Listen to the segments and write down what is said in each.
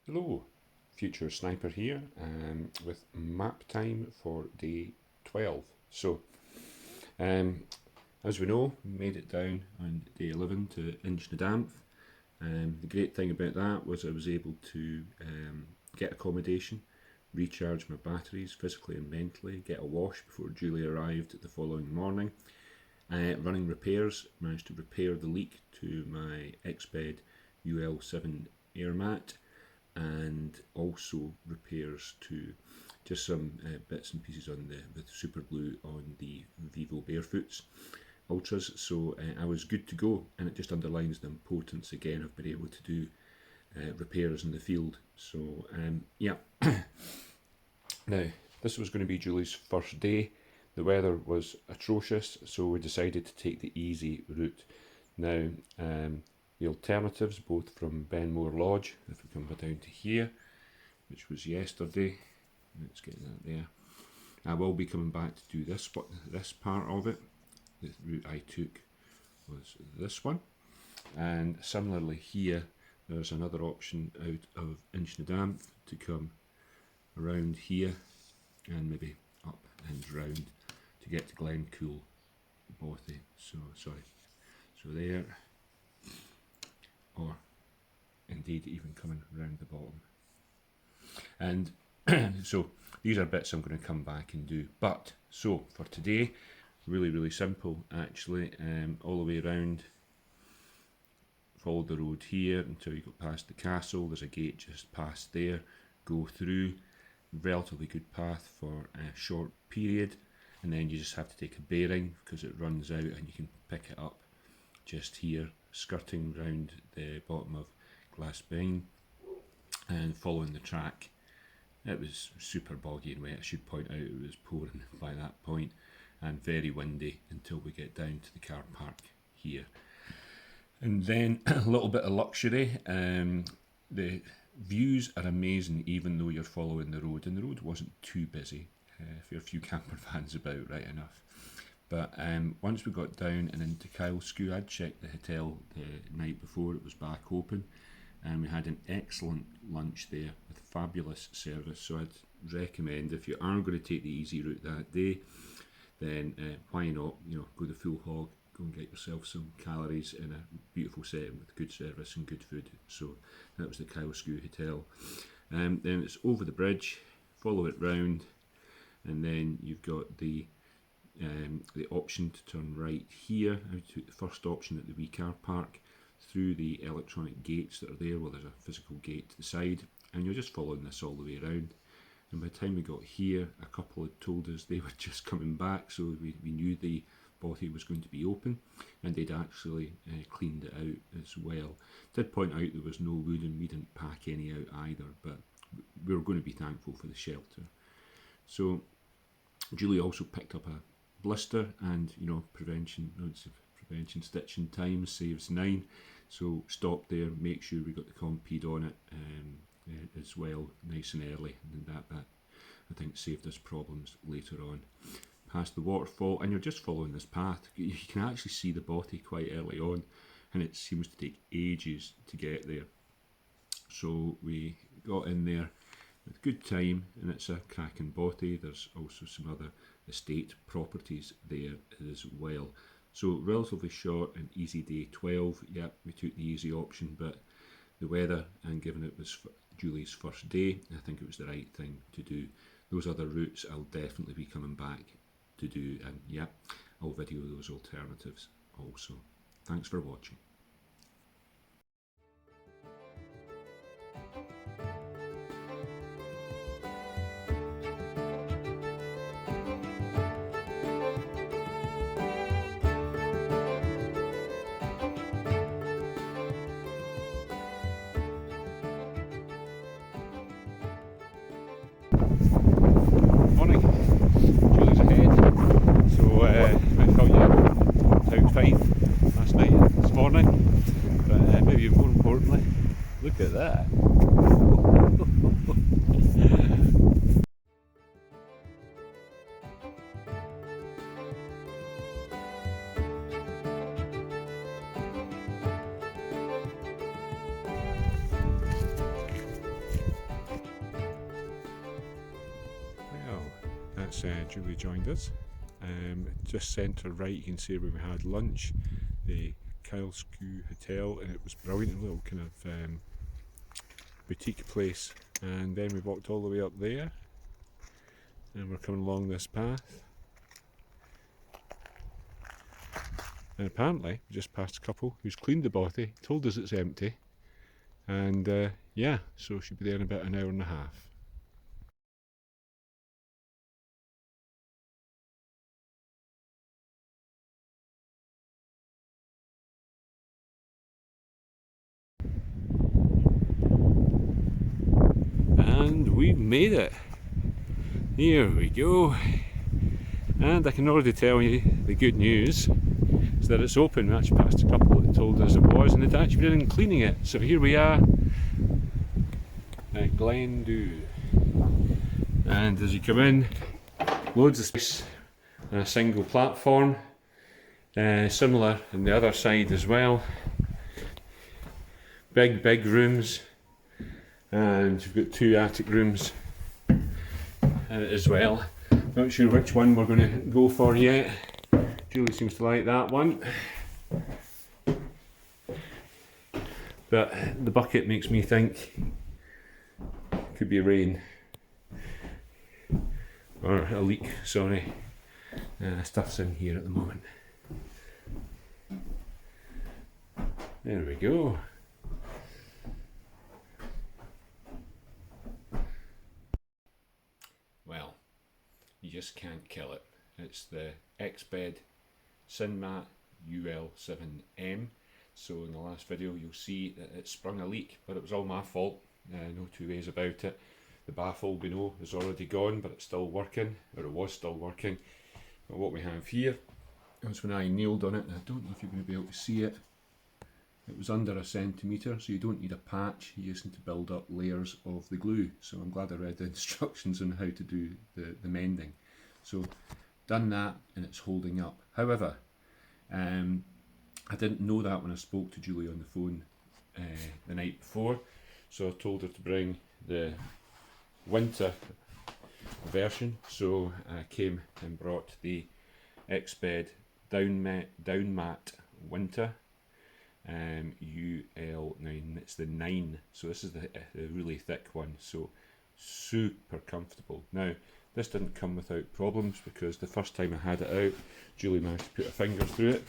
Hello, Future Sniper here with map time for day 12. So, um, as we know, we made it down on day 11 to Inchnadamph. The great thing about that was I was able to get accommodation, recharge my batteries physically and mentally, get a wash before Julie arrived the following morning. Running repairs, managed to repair the leak to my X-Bed UL7 air mat, and also repairs to just some bits and pieces on the super glue on the Vivo Barefoots Ultras. So I was good to go, and it just underlines the importance again of being able to do repairs in the field. So yeah. Now this was going to be Julie's first day. The weather was atrocious, so we decided to take the easy route. Now the alternatives, both from Benmore Lodge, if we come down to here, which was yesterday, let's get that there. I will be coming back to do this part of it. The route I took was this one, and similarly here, there's another option out of Inchnadamph to come around here and maybe up and round to get to Glendhu, Bothy. So there, or indeed even coming round the bottom. And so these are bits I'm going to come back and do. But so for today, really simple actually. All the way around, follow the road here until you go past the castle. There's a gate just past there. Go through, relatively good path for a short period, and then you just have to take a bearing because it runs out, and you can pick it up just here, skirting round the bottom of Glassbine and following the track. It was super boggy and wet. I should point out it was pouring by that point and very windy until we get down to the car park here. And then a little bit of luxury. The views are amazing even though you're following the road, and the road wasn't too busy. A few camper vans about, right enough. But once we got down and into Kylesku, I'd checked the hotel the night before it was back open, and we had an excellent lunch there with fabulous service. So I'd recommend, if you are going to take the easy route that day, then why not, go the full hog, go and get yourself some calories in a beautiful setting with good service and good food. So that was the Kylesku Hotel. Then it's over the bridge, follow it round, and then you've got the option to turn right here. I took the first option at the wee car park through the electronic gates that are there. Well, there's a physical gate to the side, and you're just following this all the way around. And by the time we got here, a couple had told us they were just coming back, so we knew the Bothy was going to be open, and they'd actually cleaned it out as well. Did point out there was no wood, and we didn't pack any out either, but we were going to be thankful for the shelter. So Julie also picked up a blister, and prevention stitching time saves 9, so stop there, make sure we got the Compede on it as well, nice and early, and that I think saved us problems later on. Past the waterfall, and you're just following this path. You can actually see the Bothy quite early on, and it seems to take ages to get there. So we got in there with good time, and it's a cracking Bothy. There's also some other estate properties there as well. So relatively short and easy day 12. Yep, we took the easy option, but the weather, and given it was Julie's first day, I think it was the right thing to do. Those other routes I'll definitely be coming back to do, and yeah, I'll video those alternatives also. Thanks for watching. Morning, Julie's ahead. So I felt you out fine last night, this morning, but maybe more importantly, look at that. since Julie joined us. Just centre right, you can see where we had lunch, the Kylesku Hotel, and it was brilliant, a little kind of boutique place. And then we walked all the way up there, and we're coming along this path. And apparently, we just passed a couple who's cleaned the bothy, told us it's empty, and yeah, so she'll be there in about an hour and a half. And we've made it. Here we go. And I can already tell you the good news is that it's open. We actually passed a couple that told us it was, and they'd actually been cleaning it. So here we are at Glendhu. And as you come in, loads of space and a single platform. Similar on the other side as well. Big rooms. And you've got 2 attic rooms as well. Not sure which one we're going to go for yet. Julie seems to like that one. But the bucket makes me think could be rain. Or a leak, sorry. Stuff's in here at the moment. There we go. Well, you just can't kill it. It's the X-Bed Sinmat UL7M. So in the last video you'll see that it sprung a leak, but it was all my fault. No two ways about it. The baffle we know is already gone, but it's still working, or it was still working. But what we have here is when I nailed on it, and I don't know if you're going to be able to see it, it was under 1 centimetre, so you don't need a patch, you just need to build up layers of the glue. So I'm glad I read the instructions on how to do the mending. So done that, and it's holding up. However, I didn't know that when I spoke to Julie on the phone the night before, so I told her to bring the winter version. So I came and brought the X-Bed Down Mat Winter UL9. It's the 9, so this is the really thick one, so super comfortable. Now this didn't come without problems, because the first time I had it out, Julie managed to put her finger through it,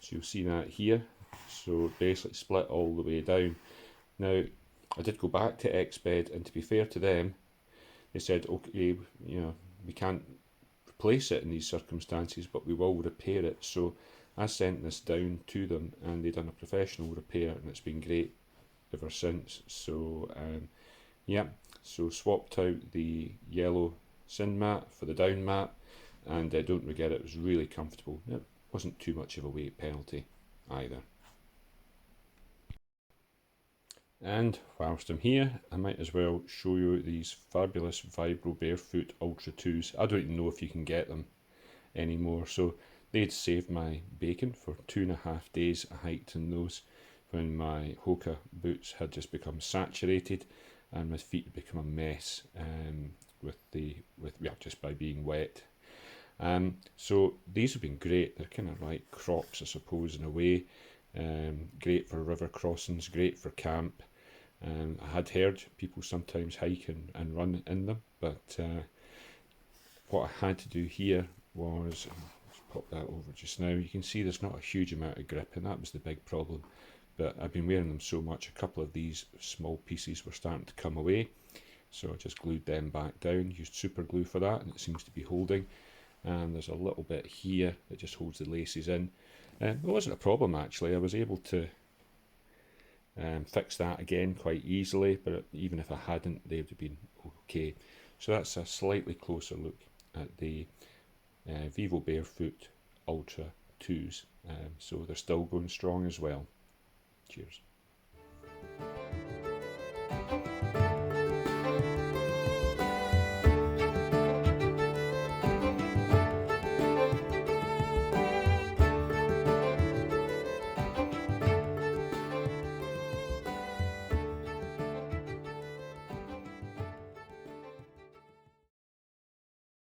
so you'll see that here. So basically split all the way down. Now I did go back to X-Bed, and to be fair to them, they said, okay, you know, we can't replace it in these circumstances, but we will repair it. So I sent this down to them, and they've done a professional repair, and it's been great ever since. So yeah, so swapped out the yellow sin mat for the down mat, and don't regret it. It was really comfortable. It wasn't too much of a weight penalty either. And whilst I'm here, I might as well show you these fabulous Vibro Barefoot Ultra 2s. I don't even know if you can get them anymore. So they'd saved my bacon for 2.5 days. I hiked in those when my Hoka boots had just become saturated, and my feet had become a mess just by being wet. So these have been great. They're kind of like Crocs, I suppose, in a way. Great for river crossings, great for camp. I had heard people sometimes hike and run in them, but what I had to do here was, let's pop that over just now, you can see there's not a huge amount of grip, and that was the big problem. But I've been wearing them so much, a couple of these small pieces were starting to come away, so I just glued them back down, used super glue for that, and it seems to be holding. And there's a little bit here that just holds the laces in. It wasn't a problem actually. I was able to fix that again quite easily, but even if I hadn't, they would have been okay. So that's a slightly closer look at the Vivo Barefoot Ultra 2s. So they're still going strong as well. Cheers.